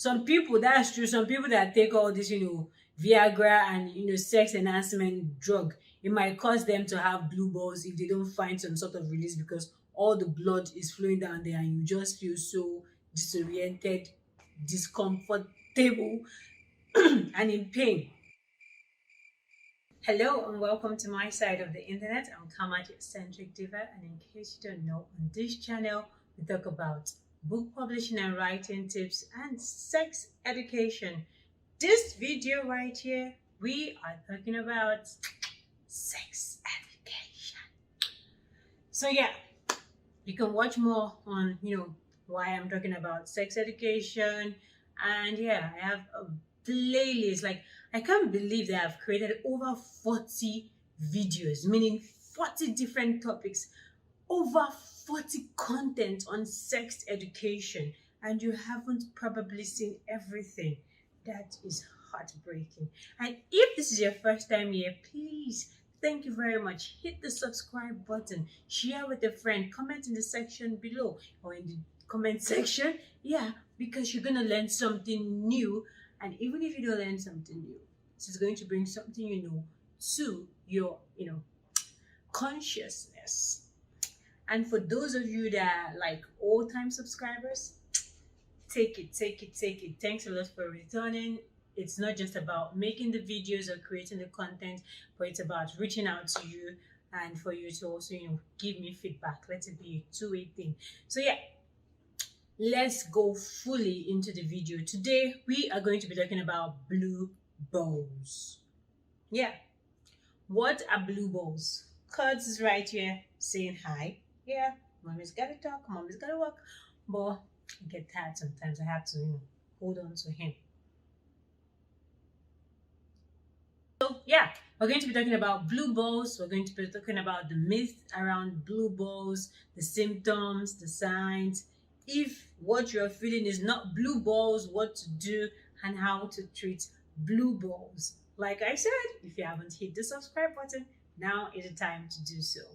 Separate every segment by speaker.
Speaker 1: Some people, that's true, some people that take all this, Viagra and, sex enhancement drug, it might cause them to have blue balls if they don't find some sort of release because all the blood is flowing down there and you just feel so disoriented, discomfortable, and in pain. Hello and welcome to my side of the internet. I'm Centric Diva, and in case you don't know, on this channel we talk about book publishing and writing tips and sex education. This video right here, we are talking about sex education. So yeah, you can watch more on why I'm talking about sex education, and yeah, I have a playlist. Like, I can't believe that I've created over 40 videos, meaning 40 different topics, over 40 content on sex education, and you haven't probably seen everything. That is heartbreaking. And if this is your first time here, please, thank you very much. Hit the subscribe button, share with a friend, comment in the section below or in the comment section. Yeah, because you're gonna learn something new. And even if you don't learn something new, this is going to bring something to your consciousness. And for those of you that are like old-time subscribers, take it. Thanks a lot for returning. It's not just about making the videos or creating the content, but it's about reaching out to you and for you to also give me feedback. Let it be a two-way thing. So yeah, let's go fully into the video. Today we are going to be talking about blue balls. Yeah, what are blue balls? Curds is right here saying hi. Yeah, mommy's gotta talk, mommy's gotta walk, but I get tired sometimes. I have to hold on to him. So yeah, we're going to be talking about blue balls. We're going to be talking about the myth around blue balls, the symptoms, the signs, if what you're feeling is not blue balls, what to do and how to treat blue balls. Like I said, if you haven't hit the subscribe button, now is the time to do so.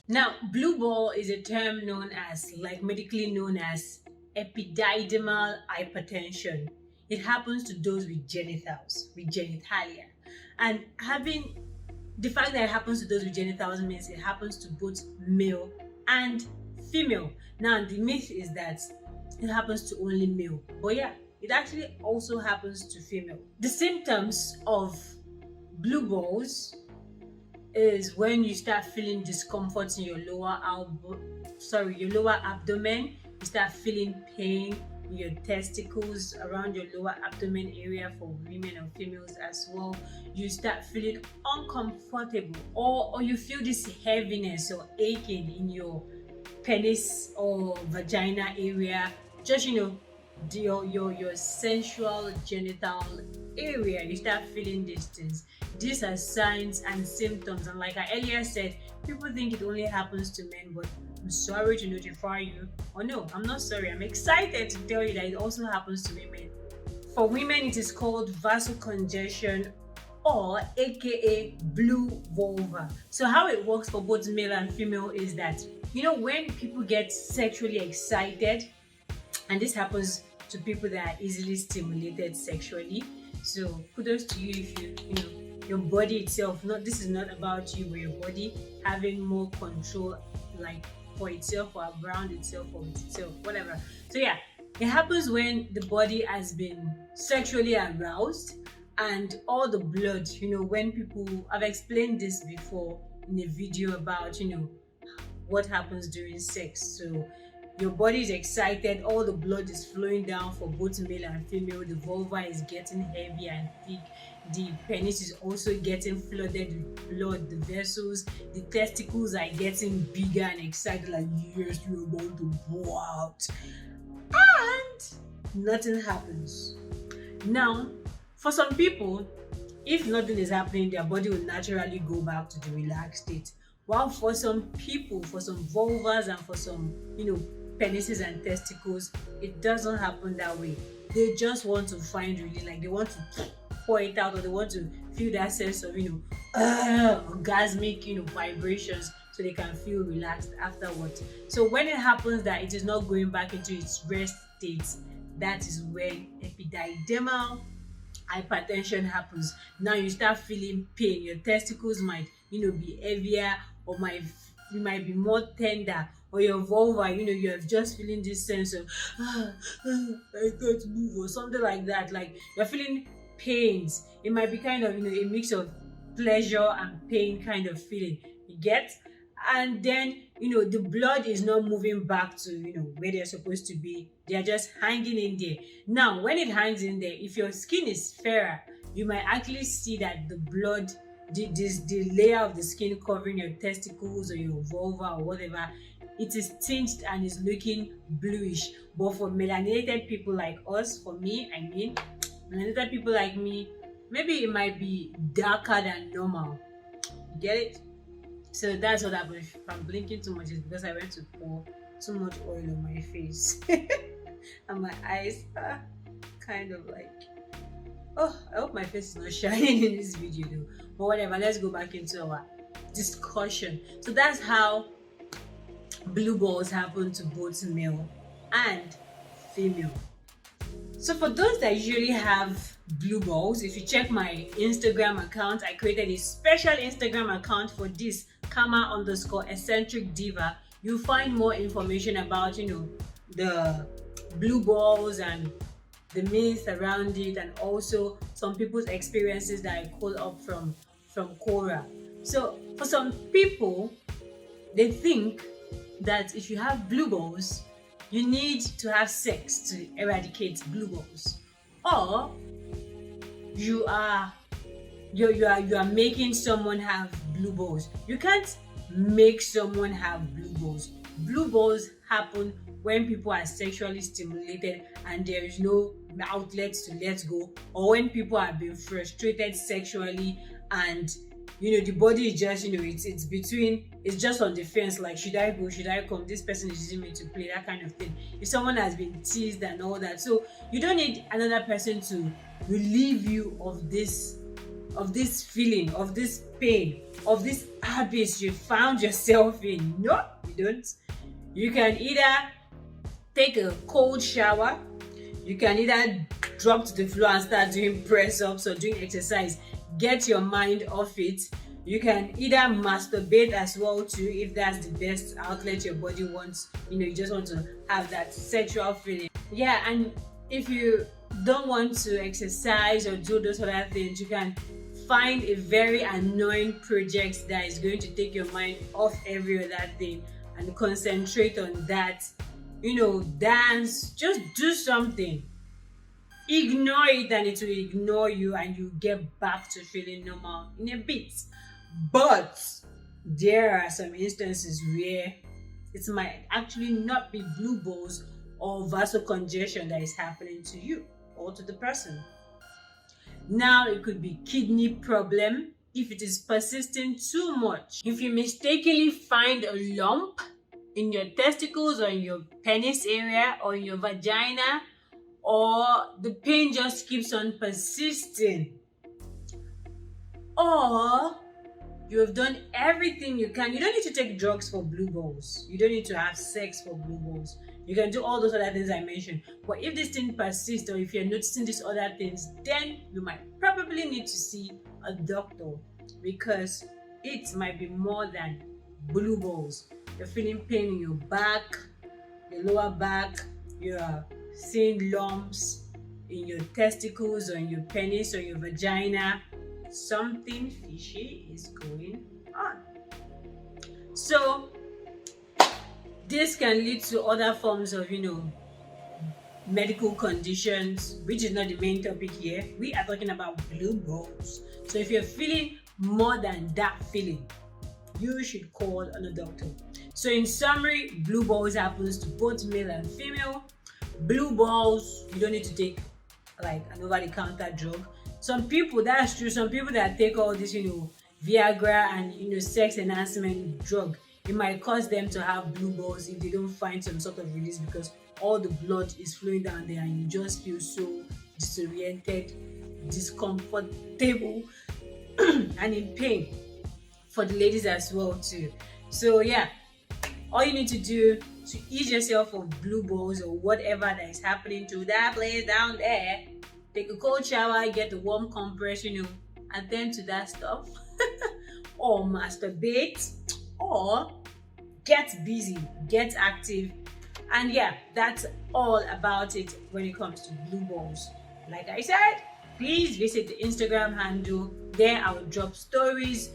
Speaker 1: Now, blue ball is a term medically known as epididymal hypertension. It happens to those with genitalia. And the fact that it happens to those with genitals means it happens to both male and female. Now, the myth is that it happens to only male, but yeah, it actually also happens to female. The symptoms of blue balls is when you start feeling discomfort in your lower abdomen. You start feeling pain in your testicles, around your lower abdomen area for women and females as well. You start feeling uncomfortable, or you feel this heaviness or aching in your penis or vagina area, just your sensual genital area. You start feeling these things. These are signs and symptoms, and like I earlier said, people think it only happens to men, but I'm sorry to notify you, or no, I'm not sorry, I'm excited to tell you that it also happens to women. For women, it is called vasocongestion, or aka blue vulva. So how it works for both male and female is that when people get sexually excited, and this happens to people that are easily stimulated sexually. So kudos to you if your body itself, this is not about you, but your body having more control, like for itself or around itself or with itself, whatever. So yeah, it happens when the body has been sexually aroused and all the blood, when people, I've explained this before in a video about what happens during sex. So your body is excited, all the blood is flowing down for both male and female, the vulva is getting heavy and thick, the penis is also getting flooded with blood, the vessels, the testicles are getting bigger and excited, like yes, you're about to go out, and nothing happens. Now, for some people, if nothing is happening, their body will naturally go back to the relaxed state. While for some people, for some vulvas and for some penises and testicles, it doesn't happen that way. They just want to find relief, like they want to pour it out, or they want to feel that sense of orgasmic vibrations so they can feel relaxed afterwards. So when it happens that it is not going back into its rest state, that is when epididymal hypertension happens. Now you start feeling pain. Your testicles might, be heavier, or you might be more tender, or your vulva, you're just feeling this sense of I can't move, or something like that. Like you're feeling pains. It might be kind of, a mix of pleasure and pain kind of feeling. You get? And then, the blood is not moving back to, where they're supposed to be. They're just hanging in there. Now, when it hangs in there, if your skin is fairer, you might actually see that the blood, the layer of the skin covering your testicles or your vulva or whatever, it is tinged and is looking bluish. But for melanated people like us, for me, melanated people like me, maybe it might be darker than normal. You get it? So that's what happened. If I'm blinking too much, it's because I went to pour too much oil on my face. And my eyes are kind of like, oh, I hope my face is not shining in this video though. But whatever, let's go back into our discussion. So that's how blue balls happen to both male and female. So for those that usually have blue balls, if you check my Instagram account, I created a special Instagram account for this, @eccentric diva. You'll find more information about, the blue balls and the myths around it, and also some people's experiences that I pulled up from Quora. So for some people, they think that if you have blue balls, you need to have sex to eradicate blue balls, or you are making someone have blue balls. You can't make someone have blue balls. Blue balls happen when people are sexually stimulated and there is no outlet to let go, or when people are being frustrated sexually and the body is just, it's just on the fence, like, should I go, should I come, this person is using me to play, that kind of thing. If someone has been teased and all that, so you don't need another person to relieve you of this feeling, of this pain, of this abyss you found yourself in. No, you don't. You can either take a cold shower, you can either drop to the floor and start doing press-ups or doing exercise, get your mind off it. You can either masturbate as well too, if that's the best outlet your body wants. You just want to have that sexual feeling. Yeah, and if you don't want to exercise or do those other things, you can find a very annoying project that is going to take your mind off every other thing and concentrate on that. Dance, just do something. Ignore it and it will ignore you, and you get back to feeling normal in a bit. But there are some instances where it might actually not be blue balls or vasocongestion that is happening to you or to the person. Now it could be kidney problem if it is persisting too much. If you mistakenly find a lump in your testicles or in your penis area or in your vagina, or the pain just keeps on persisting, or you have done everything you can. You don't need to take drugs for blue balls. You don't need to have sex for blue balls. You can do all those other things I mentioned. But if this thing persists, or if you're noticing these other things, then you might probably need to see a doctor, because it might be more than blue balls. You're feeling pain in your back, your lower back, you're seeing lumps in your testicles or in your penis or your vagina. Something fishy is going on. So this can lead to other forms of, medical conditions, which is not the main topic here. We are talking about blue balls. So if you're feeling more than that feeling, you should call on a doctor. So in summary, blue balls happens to both male and female. Blue balls, you don't need to take like an over-the-counter drug. Some people, that's true, some people that take all this, Viagra and, sex enhancement drug, it might cause them to have blue balls if they don't find some sort of release, because all the blood is flowing down there and you just feel so disoriented, discomfortable, and in pain. For the ladies as well too. So yeah, all you need to do to ease yourself of blue balls or whatever that is happening to that place down there, take a cold shower, get a warm compress, attend to that stuff, or masturbate, or get busy, get active. And yeah, that's all about it when it comes to blue balls. Like I said, please visit the Instagram handle. There I will drop stories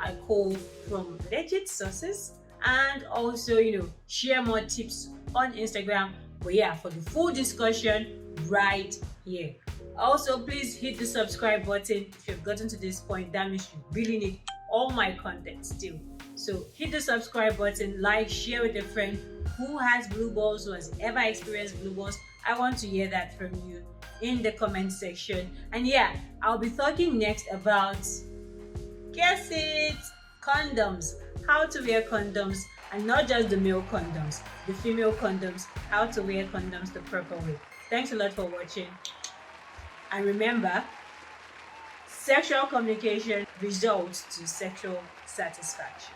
Speaker 1: I call from legit sources, and also share more tips on Instagram. But yeah, for the full discussion right here. Also, please hit the subscribe button. If you've gotten to this point, that means you really need all my content still. So hit the subscribe button, like, share with a friend who has blue balls, who has ever experienced blue balls. I want to hear that from you in the comment section. And yeah, I'll be talking next about, guess it, condoms. How to wear condoms, and not just the male condoms, the female condoms, how to wear condoms the proper way. Thanks a lot for watching. And remember, sexual communication results to sexual satisfaction.